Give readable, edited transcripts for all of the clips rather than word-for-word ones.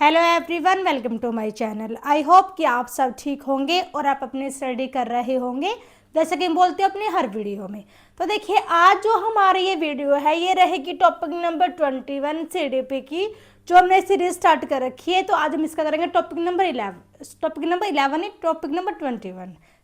Hello everyone, welcome to my channel. I hope कि आप सब ठीक होंगे और आप अपनी स्टडी कर रहे होंगे जैसे कि हम बोलते हैं अपने हर वीडियो में। तो देखिए, आज जो हमारी ये वीडियो है ये रहेगी टॉपिक नंबर 21 सीडीपी की, जो हमने सीरीज स्टार्ट कर रखी है। तो आज हम इसका करेंगे टॉपिक नंबर 21।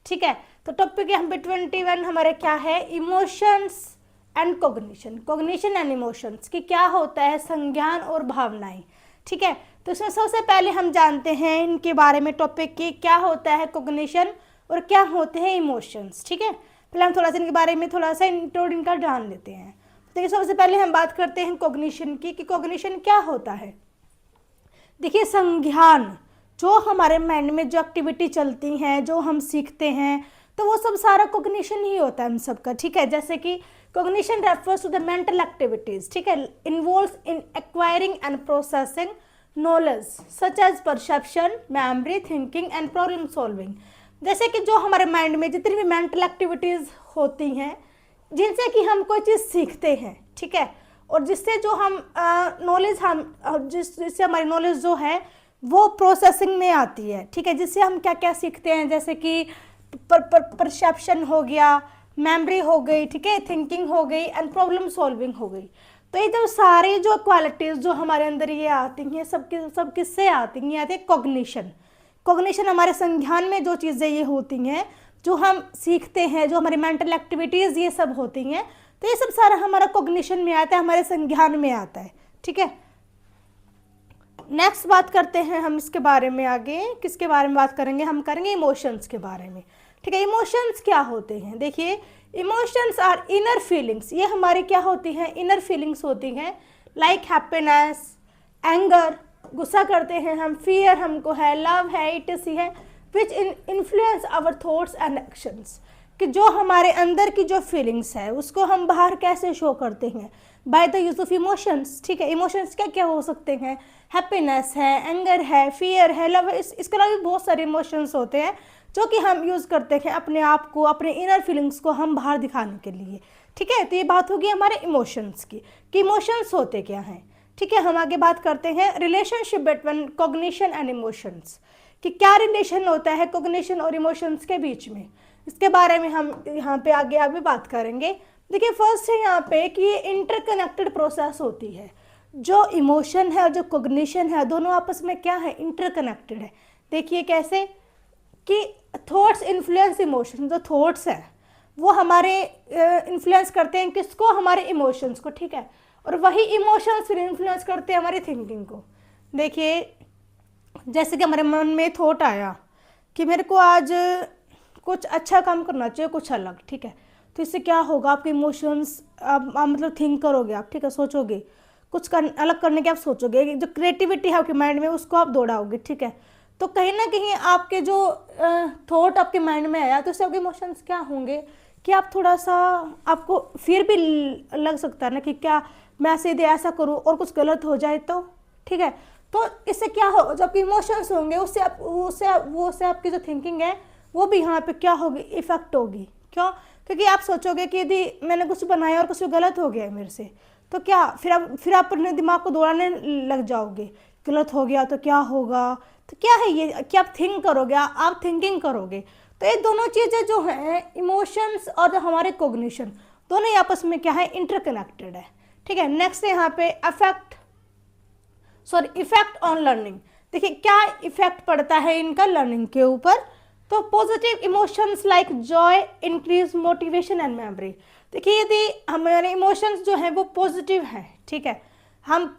ठीक है, तो टॉपिक यहाँ पे 21 हमारे क्या है, emotions and cognition. Cognition and emotions कि क्या होता है, संज्ञान और भावनाएं। ठीक है, तो इसमें सबसे पहले हम जानते हैं इनके बारे में टॉपिक की क्या होता है कोग्निशन और क्या होते हैं इमोशंस। ठीक है, पहले हम थोड़ा सा इनके बारे में थोड़ा सा इंट्रोड इनका जान लेते हैं। देखिए, सबसे पहले हम बात करते हैं कोग्निशन की कि कोग्निशन क्या होता है। देखिए, संज्ञान, जो हमारे माइंड में जो एक्टिविटी चलती हैं, जो हम सीखते हैं, तो वो सब सारा कोग्निशन ही होता है हम सबका। ठीक है, जैसे कि cognition refers to the mental activities, ठीक है, involves in acquiring and processing knowledge such as perception, memory, thinking and problem solving. जैसे कि जो हमारे माइंड में जितनी भी मेंटल एक्टिविटीज होती हैं जिनसे कि हम कोई चीज़ सीखते हैं, ठीक है, और जिससे जो हम नॉलेज जिससे हमारी नॉलेज जो है वो प्रोसेसिंग में आती है। ठीक है, जिससे हम क्या क्या सीखते हैं, जैसे कि परसेप्शन हो गया, मेमोरी हो गई, ठीक है, थिंकिंग हो गई एंड प्रॉब्लम सॉल्विंग हो गई। तो ये जो सारी जो क्वालिटीज़ जो हमारे अंदर ये आती हैं सब किससे आती हैं, आती है कॉग्निशन। कॉग्निशन हमारे संज्ञान में जो चीज़ें ये होती हैं, जो हम सीखते हैं, जो हमारी मेंटल एक्टिविटीज़ ये सब होती हैं, तो ये सब सारा हमारा कॉग्निशन में आता है, हमारे संज्ञान में आता है। ठीक है, नेक्स्ट बात करते हैं हम इसके बारे में। आगे किसके बारे में बात करेंगे, हम करेंगे इमोशंस के बारे में। ठीक है, इमोशंस क्या होते हैं। देखिए, इमोशंस आर इनर फीलिंग्स। ये हमारी क्या होती हैं, इनर फीलिंग्स होती हैं, लाइक हैप्पीनेस, एंगर, गुस्सा करते हैं हम, फियर हमको है, लव है, इटसी है, which influence our thoughts and actions. कि जो हमारे अंदर की जो फीलिंग्स है उसको हम बाहर कैसे शो करते हैं, by the use of emotions. ठीक है, इमोशंस क्या क्या हो सकते हैं, हैप्पीनेस है, एंगर है, फियर है, लव है, इसके अलावा भी बहुत सारे इमोशंस होते हैं जो कि हम यूज़ करते हैं अपने आप को, अपने इनर फीलिंग्स को हम बाहर दिखाने के लिए। ठीक है, तो ये बात होगी हमारे इमोशंस की कि इमोशंस होते क्या हैं। ठीक है, हम आगे बात करते हैं relationship between cognition and emotions, कि क्या रिलेशन होता है कॉग्निशन और इमोशंस के बीच में। इसके बारे में हम यहाँ पे आगे अभी बात करेंगे। देखिए, फर्स्ट है यहाँ पे कि ये इंटरकनेक्टेड प्रोसेस होती है। जो इमोशन है और जो कॉग्निशन है दोनों आपस में क्या है, इंटरकनेक्टेड है। देखिए कैसे कि थॉट्स इन्फ्लुएंस इमोशन। जो थॉट्स हैं वो हमारे इन्फ्लुएंस करते हैं किसको, हमारे इमोशंस को। ठीक है, और वही इमोशंस फिर इन्फ्लुएंस करते हैं हमारी थिंकिंग को। देखिए, जैसे कि हमारे मन में थॉट आया कि मेरे को आज कुछ अच्छा काम करना चाहिए, कुछ अलग। ठीक है, तो इससे क्या होगा, आपके इमोशंस आप मतलब थिंक करोगे आप, ठीक है, सोचोगे कुछ अलग करने की, आप सोचोगे, जो क्रिएटिविटी है आपके माइंड में उसको आप दौड़ाओगे। ठीक है, तो कहीं ना कहीं आपके जो थॉट आपके माइंड में आया तो इससे आपके इमोशंस क्या होंगे कि आप थोड़ा सा, आपको फिर भी लग सकता है ना कि क्या मैं सीधे ऐसा करूं और कुछ गलत हो जाए तो। ठीक है, तो इससे क्या हो, जब इमोशंस होंगे उससे आपकी जो थिंकिंग है वो भी यहाँ पे क्या होगी, इफेक्ट होगी। क्यों, क्योंकि आप सोचोगे कि यदि मैंने कुछ बनाया और कुछ गलत हो गया मेरे से, तो क्या फिर आप अपने दिमाग को दौड़ाने लग जाओगे, गलत हो गया तो क्या होगा, तो क्या है ये कि आप थिंक करोगे, आप थिंकिंग करोगे। तो ये दोनों चीज़ें जो हैं, इमोशंस और जो हमारे कॉग्निशन, दोनों आपस में क्या है, इंटरकनेक्टेड है। ठीक है, नेक्स्ट है यहाँ पे इफेक्ट ऑन लर्निंग। देखिए, क्या इफेक्ट पड़ता है इनका लर्निंग के ऊपर। तो positive emotions like Joy increase motivation and memory. देखिए, यदि हमारे इमोशंस जो हैं वो पॉजिटिव हैं, ठीक है, हम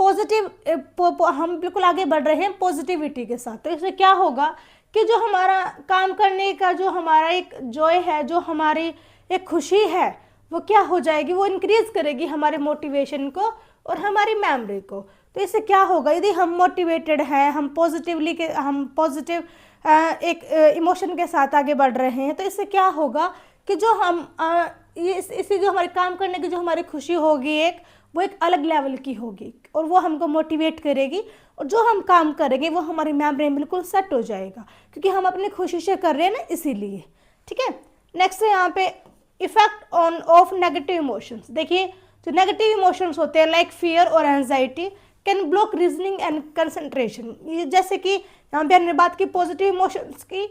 हम बिल्कुल आगे बढ़ रहे हैं पॉजिटिविटी के साथ, तो इससे क्या होगा कि जो हमारा काम करने का जो हमारा एक जॉय है, जो हमारी एक खुशी है, वो क्या हो जाएगी, वो इंक्रीज करेगी हमारे मोटिवेशन को और हमारी मेमोरी को। तो इससे क्या होगा, यदि हम मोटिवेटेड हैं, हम पॉजिटिव एक इमोशन के साथ आगे बढ़ रहे हैं, तो इससे क्या होगा कि जो हम इससे जो हमारे काम करने की जो हमारी खुशी होगी वो एक अलग लेवल की होगी और वो हमको मोटिवेट करेगी, और जो हम काम करेंगे वो हमारी मेमोरी में बिल्कुल सेट हो जाएगा, क्योंकि हम अपनी खुशी से कर रहे हैं ना, इसीलिए। ठीक है, नेक्स्ट है यहाँ पे इफेक्ट ऑफ नेगेटिव इमोशंस। देखिए, जो नेगेटिव इमोशंस होते हैं लाइक फियर और anxiety can block reasoning and concentration. ये जैसे कि यहाँ पे हमने बात की पॉजिटिव इमोशंस की,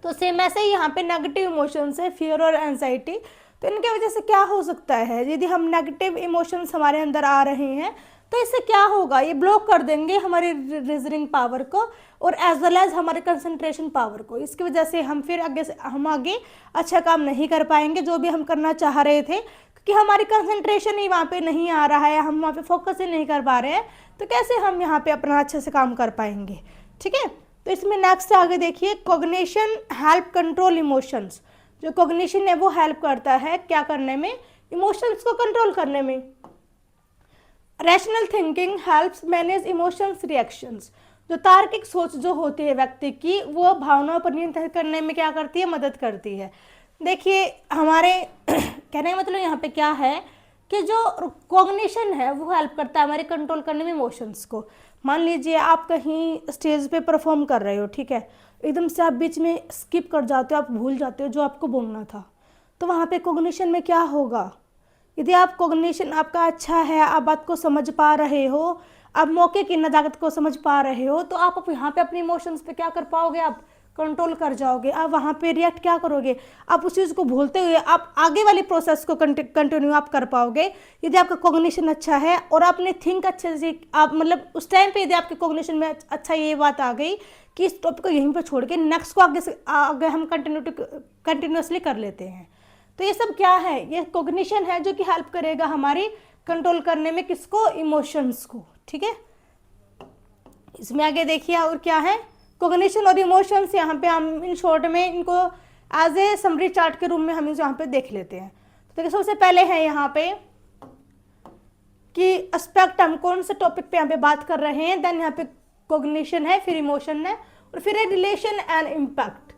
तो सेम ऐसे ही यहाँ पे नेगेटिव इमोशंस है, फियर और एंजाइटी। तो इनके वजह से क्या हो सकता है, यदि हम नेगेटिव इमोशंस हमारे अंदर आ रहे हैं तो इससे क्या होगा, ये ब्लॉक कर देंगे हमारी रीजनिंग पावर को और एज वेल एज हमारे कंसंट्रेशन पावर को। इसकी वजह से हम फिर आगे अच्छा काम नहीं कर पाएंगे जो भी हम करना चाह रहे थे, क्योंकि हमारी कंसंट्रेशन ही वहाँ पे नहीं आ रहा है, हम वहाँ पे फोकस ही नहीं कर पा रहे हैं, तो कैसे हम यहाँ पे अपना अच्छे से काम कर पाएंगे। ठीक है, तो इसमें नेक्स्ट आगे देखिए, कॉग्निशन हेल्प कंट्रोल इमोशंस। जो कॉग्निशन है वो हेल्प करता है क्या करने में, इमोशंस को कंट्रोल करने में। Rational thinking helps manage emotions reactions. जो तार्किक सोच जो होती है व्यक्ति की, वो भावनाओं पर नियंत्रण करने में क्या करती है, मदद करती है। देखिए हमारे कहने का मतलब यहाँ पे क्या है कि जो कॉग्निशन है वो हेल्प करता है हमारे कंट्रोल करने में इमोशंस को। मान लीजिए आप कहीं स्टेज पे परफॉर्म कर रहे हो, ठीक है, एकदम से आप बीच में स्किप कर जाते हो, आप भूल जाते हो जो आपको बोलना था, तो वहाँ पे कॉग्निशन में क्या होगा, यदि आप कॉग्निशन आपका अच्छा है, आप बात को समझ पा रहे हो, आप मौके की नज़ाकत को समझ पा रहे हो, तो आप यहाँ पे अपने इमोशंस पे क्या कर पाओगे, आप कंट्रोल कर जाओगे। आप वहाँ पे रिएक्ट क्या करोगे, आप उस चीज़ को भूलते हुए आप आगे वाली प्रोसेस को कंटिन्यू आप कर पाओगे यदि आपका कॉग्निशन अच्छा है और आपने थिंक अच्छे से, आप मतलब उस टाइम पे यदि आपके कॉग्निशन में अच्छा ये बात आ गई कि इस टॉपिक को यहीं पर छोड़ के नेक्स्ट को आगे हम कंटिन्यूसली कर लेते हैं। तो ये सब क्या है, ये कॉग्निशन है जो कि हेल्प करेगा हमारी कंट्रोल करने में, किसको, इमोशंस को। ठीक है, इसमें आगे देखिए और क्या है, कॉग्निशन और इमोशंस। यहाँ पे हम इन शॉर्ट में इनको एज ए समरी चार्ट के रूप में हम यहाँ पे देख लेते हैं। तो देखिए सबसे पहले है यहाँ पे कि एस्पेक्ट, हम कौन से टॉपिक पे यहाँ पे बात कर रहे हैं, देन यहाँ पे कॉग्निशन है, फिर इमोशन है, और फिर है रिलेशन एंड इम्पैक्ट,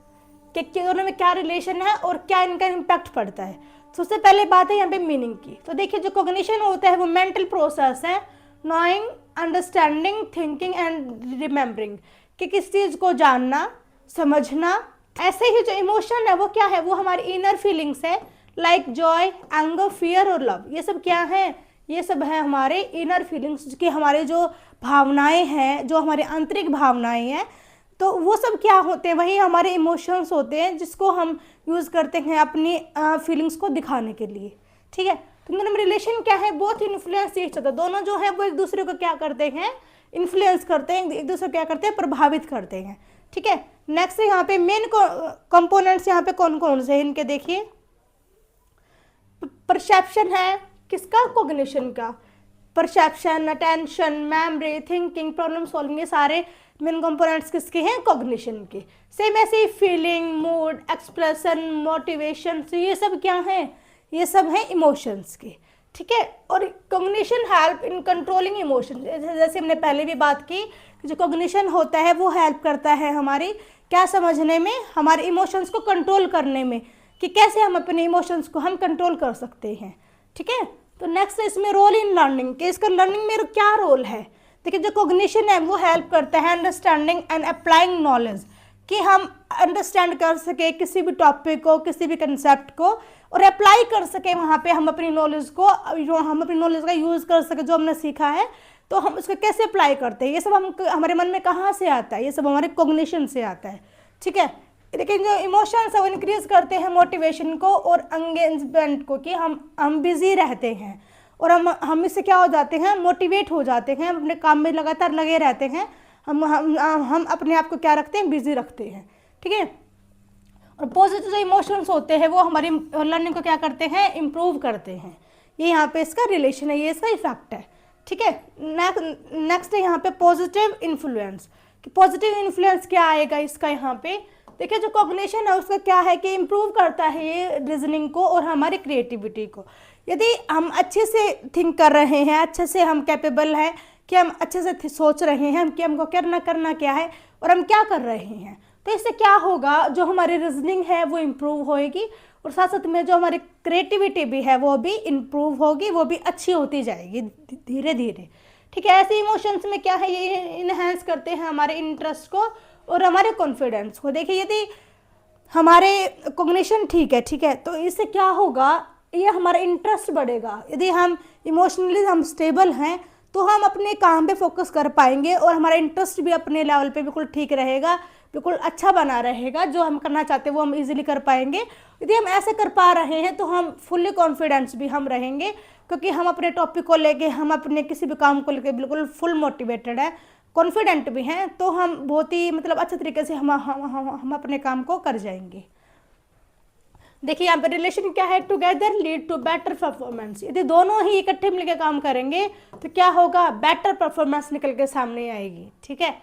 कि दोनों में क्या रिलेशन है और क्या इनका इम्पैक्ट पड़ता है। सबसे पहले बात है यहाँ पे मीनिंग की। तो देखिए जो कॉग्निशन होता है वो मेंटल प्रोसेस है, knowing, understanding, thinking and remembering, कि किस चीज़ को जानना, समझना। ऐसे ही जो इमोशन है वो क्या है, वो हमारी इनर फीलिंग्स है, लाइक जॉय, एंगर, फियर और लव। ये सब क्या है, ये सब है हमारे इनर फीलिंग्स, कि हमारे जो भावनाएं हैं, जो हमारे आंतरिक भावनाएं हैं, तो वो सब क्या होते हैं, वही हमारे इमोशंस होते हैं जिसको हम यूज़ करते हैं अपनी फीलिंग्स को दिखाने के लिए। ठीक है, तो दोनों में रिलेशन क्या है, बोथ इन्फ्लुएंस ईच अदर। दोनों जो है वो एक दूसरे को क्या करते हैं, इन्फ्लुएंस करते हैं, एक दूसरे को क्या करते हैं, प्रभावित करते हैं। ठीक है, नेक्स्ट यहाँ पे मेन कंपोनेंट्स यहाँ पे कौन कौन से हैं इनके देखिए। परसेप्शन है किसका, कॉग्निशन का। Perception, attention, memory, thinking, problem solving, ये सारे मेन कंपोनेंट्स किसके हैं, कॉग्निशन के। सेम ऐसे ही फीलिंग, मूड, एक्सप्रेशन, मोटिवेशन, तो ये सब क्या है, ये सब है इमोशंस के। ठीक है, और cognition help in controlling emotion. जैसे हमने पहले भी बात की, जो कॉग्निशन होता है वो हेल्प करता है हमारी क्या समझने में, हमारे इमोशंस को कंट्रोल करने में, कि कैसे हम अपने इमोशंस को हम कंट्रोल कर सकते हैं। ठीक है, तो नेक्स्ट इसमें रोल इन लर्निंग, कि इसका लर्निंग में क्या रोल है। देखिए जो कॉग्निशन है वो हेल्प करता है अंडरस्टैंडिंग एंड अप्लाइंग नॉलेज, कि हम अंडरस्टैंड कर सके किसी भी टॉपिक को, किसी भी कंसेप्ट को, और अप्लाई कर सके वहाँ पे हम अपनी नॉलेज को, जो हम अपनी नॉलेज का यूज़ कर सके, जो हमने सीखा है तो हम उसको कैसे अप्लाई करते हैं। ये सब हमारे मन में कहाँ से आता है, ये सब हमारे कॉग्निशन से आता है। ठीक है, लेकिन जो इमोशंस है वो इंक्रीज करते हैं मोटिवेशन को और एंगेजमेंट को, कि हम बिजी रहते हैं और हम इससे क्या हो जाते हैं, मोटिवेट हो जाते हैं, अपने काम में लगातार लगे रहते हैं, हम अपने आप को क्या रखते हैं, बिजी रखते हैं। ठीक है, और पॉजिटिव जो इमोशंस होते हैं वो हमारी लर्निंग को क्या करते हैं, इम्प्रूव करते हैं। ये यहाँ पे इसका रिलेशन है, ये इसका इफेक्ट है। ठीक है, नेक्स्ट है यहाँ पे पॉजिटिव इन्फ्लुएंस, कि पॉजिटिव इन्फ्लुएंस क्या आएगा इसका। यहाँ पे देखिए जो कॉग्निशन है उसका क्या है कि इम्प्रूव करता है ये रीजनिंग को और हमारी क्रिएटिविटी को। यदि हम अच्छे से थिंक कर रहे हैं, अच्छे से हम कैपेबल हैं कि हम अच्छे से सोच रहे हैं कि हमको करना क्या है और हम क्या कर रहे हैं, तो इससे क्या होगा, जो हमारी रीजनिंग है वो इम्प्रूव होएगी और साथ साथ में जो हमारी क्रिएटिविटी भी है वो भी इम्प्रूव होगी, वो भी अच्छी होती जाएगी धीरे धीरे। ठीक है, ऐसे इमोशंस में क्या है, ये इनहेंस करते हैं हमारे इंटरेस्ट को और हमारे कॉन्फिडेंस को। देखिए यदि हमारे कॉग्निशन ठीक है, तो इससे क्या होगा, ये हमारा इंटरेस्ट बढ़ेगा। यदि हम इमोशनली हम स्टेबल हैं तो हम अपने काम पे फोकस कर पाएंगे और हमारा इंटरेस्ट भी अपने लेवल पे बिल्कुल ठीक रहेगा, बिल्कुल अच्छा बना रहेगा। जो हम करना चाहते हैं वो हम इजीली कर पाएंगे। यदि हम ऐसे कर पा रहे हैं तो हम फुल्ली कॉन्फिडेंस भी हम रहेंगे, क्योंकि हम अपने टॉपिक को लेके, हम अपने किसी भी काम को लेके बिल्कुल फुल मोटिवेटेड है, कॉन्फिडेंट भी हैं। तो हम बहुत ही मतलब अच्छे तरीके से हम अपने काम को कर जाएंगे। देखिए यहाँ पे रिलेशन क्या है, together lead to better performance. यदि दोनों ही इकट्ठे मिलकर काम करेंगे तो क्या होगा, बेटर परफॉर्मेंस निकल के सामने आएगी। ठीक है,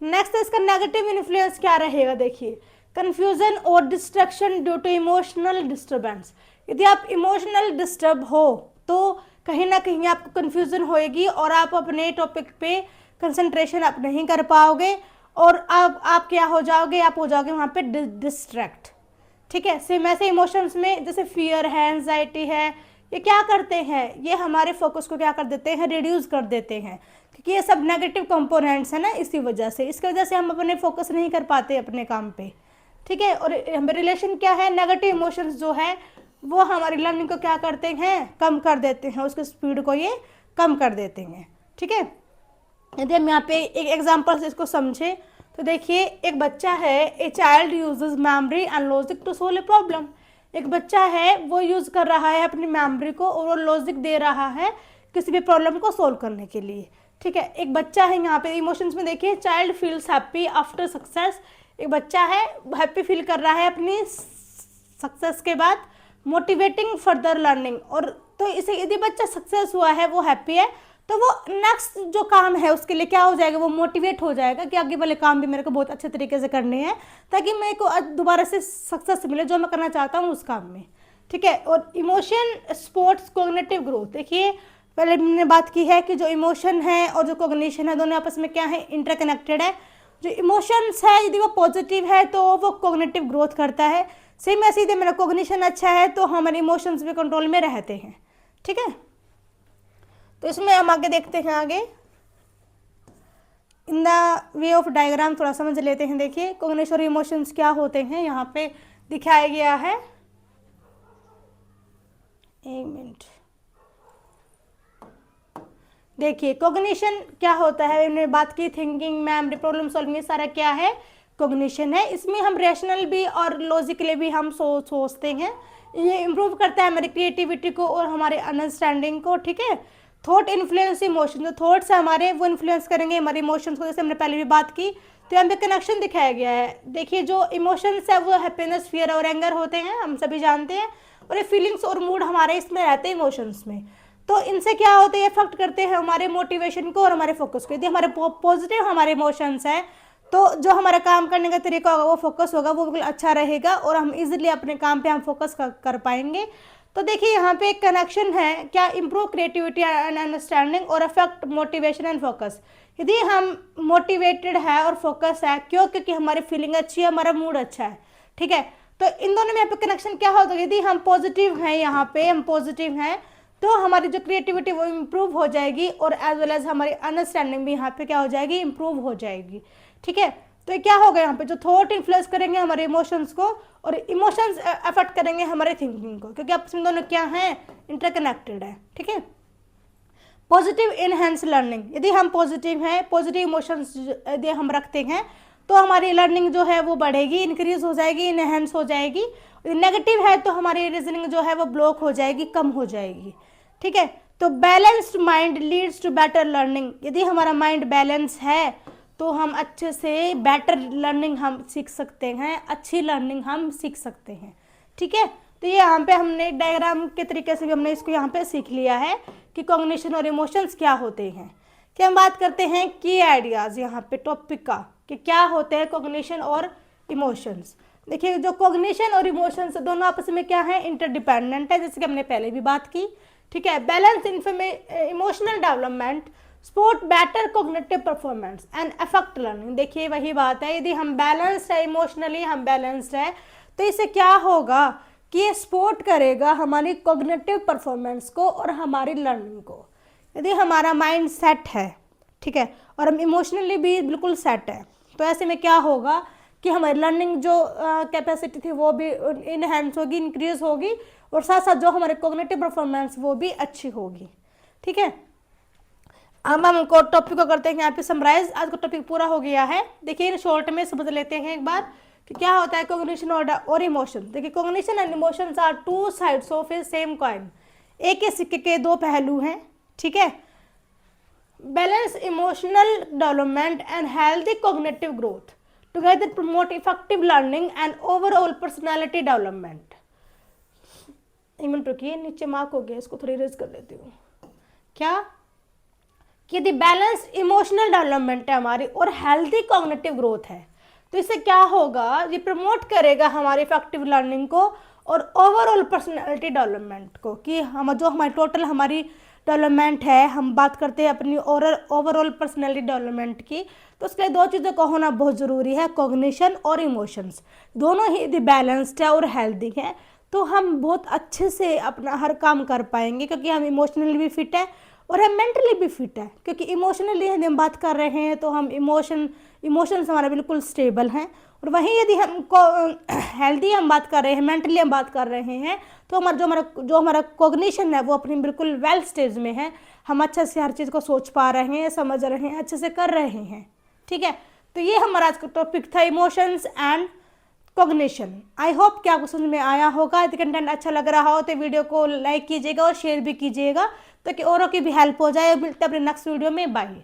नेक्स्ट इसका नेगेटिव इन्फ्लुएंस क्या रहेगा, देखिए कंफ्यूजन और distraction due to emotional disturbance. यदि आप इमोशनल डिस्टर्ब हो तो कहीं ना कहीं आपको कन्फ्यूजन होएगी और आप अपने टॉपिक पे कंसंट्रेशन आप नहीं कर पाओगे और आप क्या हो जाओगे, आप हो जाओगे वहाँ पे डिस्ट्रैक्ट। ठीक है, सेम ऐसे इमोशंस में जैसे फियर है, एंजाइटी है, ये क्या करते हैं, ये हमारे फोकस को क्या कर देते हैं, रिड्यूस कर देते हैं, क्योंकि ये सब नेगेटिव कंपोनेंट्स है ना। इसी वजह से, इसकी वजह से हम अपने फोकस नहीं कर पाते अपने काम पे। ठीक है, और हमें रिलेशन क्या है, नेगेटिव इमोशंस जो है वो हमारी लर्निंग को क्या करते हैं, कम कर देते हैं, उसके स्पीड को ये कम कर देते हैं। ठीक है, यदि हम यहाँ पे एक एग्जाम्पल से इसको समझे तो देखिए, एक बच्चा है, a child uses memory and logic to solve a problem. एक बच्चा है, वो यूज़ कर रहा है अपनी मेमोरी को और वो लॉजिक दे रहा है किसी भी प्रॉब्लम को सोल्व करने के लिए। ठीक है, एक बच्चा है, यहाँ पे इमोशंस में देखिए, child feels happy after success. एक बच्चा है, हैप्पी फील कर रहा है अपनी सक्सेस के बाद, मोटिवेटिंग फर्दर लर्निंग। और तो इसे यदि बच्चा सक्सेस हुआ है, वो हैप्पी है, तो वो नेक्स्ट जो काम है उसके लिए क्या हो जाएगा, वो मोटिवेट हो जाएगा कि आगे वाले काम भी मेरे को बहुत अच्छे तरीके से करने हैं ताकि मेरे को दोबारा से सक्सेस मिले जो मैं करना चाहता हूँ उस काम में। ठीक है, और इमोशन स्पोर्ट्स कॉग्निटिव ग्रोथ। देखिए, पहले हमने बात की है कि जो इमोशन है और जो कॉग्निशन है दोनों आपस में क्या है, इंटरकनेक्टेड है। जो इमोशंस है यदि वो पॉजिटिव है तो वो कॉग्निटिव ग्रोथ करता है। सेम ऐसे यदि मेरा कॉग्निशन अच्छा है तो हमारे इमोशंस भी कंट्रोल में रहते हैं। ठीक है, तो इसमें हम आगे देखते हैं, आगे in the way of diagram थोड़ा समझ लेते हैं। देखिए, कॉग्निशन और इमोशंस क्या होते हैं यहाँ पे दिखाया गया है। एक मिनट, देखिए कॉग्निशन क्या होता है, हमने बात की थिंकिंग, मेमोरी, प्रॉब्लम सॉल्विंग, ये सारा क्या है, कॉग्निशन है। इसमें हम रैशनल भी और लॉजिकली भी हम सोचते हैं। ये इम्प्रूव करता है हमारी क्रिएटिविटी को और हमारे अंडरस्टैंडिंग को। ठीक है, थॉट इन्फ्लुएंस इमोशन, जो थॉट्स है हमारे वो इन्फ्लुएंस करेंगे हमारे इमोशंस को, जैसे हमने पहले भी बात की। तो यहाँ पे कनेक्शन दिखाया गया है। देखिए, जो इमोशंस है वो हैप्पीनेस, फियर और एंगर होते हैं, हम सभी जानते हैं। और ये फीलिंग्स और मूड हमारे इसमें रहते हैं इमोशंस में। तो इनसे क्या होते हैं, इफेक्ट करते हैं हमारे मोटिवेशन को और हमारे फोकस को। यदि हमारे पॉजिटिव हमारे इमोशंस हैं तो जो हमारा काम करने का तरीका होगा, वो फोकस होगा, वो बिल्कुल अच्छा रहेगा और हम इजीली अपने काम पे हम फोकस कर पाएंगे। तो देखिए, यहाँ पे एक कनेक्शन है, क्या, इंप्रूव क्रिएटिविटी एंड अंडरस्टैंडिंग और अफेक्ट मोटिवेशन एंड फोकस। यदि हम मोटिवेटेड है और फोकस है, क्यों, क्योंकि हमारी फीलिंग अच्छी है, हमारा मूड अच्छा है। ठीक है, तो इन दोनों में यहाँ पे कनेक्शन क्या होता है, यदि हम पॉजिटिव हैं, यहाँ पे हम पॉजिटिव हैं तो हमारी जो क्रिएटिविटी वो इम्प्रूव हो जाएगी और एज वेल एज हमारी अंडरस्टैंडिंग भी यहाँ पे क्या हो जाएगी, इम्प्रूव हो जाएगी। ठीक है, तो ये क्या होगा, यहाँ पे जो थॉट इन्फ्लुएंस करेंगे हमारे इमोशंस को और इमोशंस अफेक्ट करेंगे हमारे थिंकिंग को, क्योंकि आपस में दोनों क्या हैं, इंटरकनेक्टेड है। ठीक है, पॉजिटिव इनहेंस लर्निंग। यदि हम पॉजिटिव हैं, पॉजिटिव इमोशंस यदि हम रखते हैं तो हमारी लर्निंग जो है वो बढ़ेगी, इंक्रीज हो जाएगी, इनहेंस हो जाएगी। नेगेटिव है तो हमारी रीजनिंग जो है वो ब्लॉक हो जाएगी, कम हो जाएगी। ठीक है, तो balanced mind leads to better learning. यदि हमारा माइंड बैलेंस है तो हम अच्छे से बेटर लर्निंग हम सीख सकते हैं, अच्छी लर्निंग हम सीख सकते हैं। ठीक है, तो ये यहाँ पे हमने डायग्राम के तरीके से भी हमने इसको यहाँ पे सीख लिया है कि कॉग्निशन और इमोशंस क्या होते हैं। क्या हम बात करते हैं की आइडियाज़ यहाँ पे टॉपिक का कि क्या होते हैं कॉग्निशन और इमोशंस। देखिए, जो कॉग्निशन और इमोशंस दोनों आपस में क्या है, इंटरडिपेंडेंट है, जैसे कि हमने पहले भी बात की। ठीक है, balance emotional development support better cognitive performance and affect learning. देखिए, वही बात है, यदि हम बैलेंस्ड है, इमोशनली हम बैलेंस्ड है तो इससे क्या होगा कि ये सपोर्ट करेगा हमारी कॉग्निटिव परफॉर्मेंस को और हमारी लर्निंग को। यदि हमारा माइंड सेट है, ठीक है, और हम इमोशनली भी बिल्कुल सेट है, तो ऐसे में क्या होगा कि हमारी लर्निंग जो कैपेसिटी थी वो भी इनहेंस होगी, इंक्रीज होगी और साथ साथ जो हमारे कॉग्निटिव परफॉर्मेंस वो भी अच्छी होगी। ठीक है, अब हम टॉपिक को करते हैं यहाँ पे समराइज। आज का टॉपिक पूरा हो गया है। देखिए शॉर्ट में समझ लेते हैं एक बार कि क्या होता है कॉग्निशन और इमोशन। देखिए cognition and emotions are two sides of a same coin. एक ही सिक्के के दो पहलू हैं, ठीक है। Balance emotional development and healthy cognitive growth together promote effective learning and overall personality development. एक मिनट रुकिए, नीचे मार्क हो गया, इसको थोड़ी रेज कर लेती हूँ। क्या कि यदि बैलेंस इमोशनल डेवलपमेंट है हमारी और हेल्दी कॉग्निटिव ग्रोथ है तो इससे क्या होगा, ये प्रमोट करेगा हमारी इफेक्टिव लर्निंग को और ओवरऑल पर्सनैलिटी डेवलपमेंट को। कि हम जो हमारी टोटल हमारी डेवलपमेंट है, हम बात करते हैं अपनी ओवरऑल पर्सनैलिटी डेवलपमेंट की, तो उसके लिए दो चीज़ों का होना बहुत ज़रूरी है, कॉग्निशन और इमोशंस। दोनों ही यदि बैलेंस्ड है और हेल्दी है तो हम बहुत अच्छे से अपना हर काम कर पाएंगे, क्योंकि हम इमोशनली भी फिट है और हम मेंटली भी फिट है। क्योंकि इमोशनली यदि हम बात कर रहे हैं तो हम इमोशंस हमारे बिल्कुल स्टेबल हैं, और वहीं यदि हम हेल्दी हम बात कर रहे हैं, मेंटली हम बात कर रहे हैं, तो जो हमारा कॉग्निशन है वो अपनी बिल्कुल वेल स्टेज में है। हम अच्छे से हर चीज़ को सोच पा रहे हैं, समझ रहे हैं, अच्छे से कर रहे हैं, ठीक है। तो ये हमारा आज का टॉपिक था, emotions and cognition. I hope कि आपको समझ में आया होगा। यदि कंटेंट अच्छा लग रहा हो तो वीडियो को लाइक कीजिएगा और शेयर भी कीजिएगा ताकि औरों की भी हेल्प हो जाए। मिलते हैं अपने नेक्स्ट वीडियो में, बाय।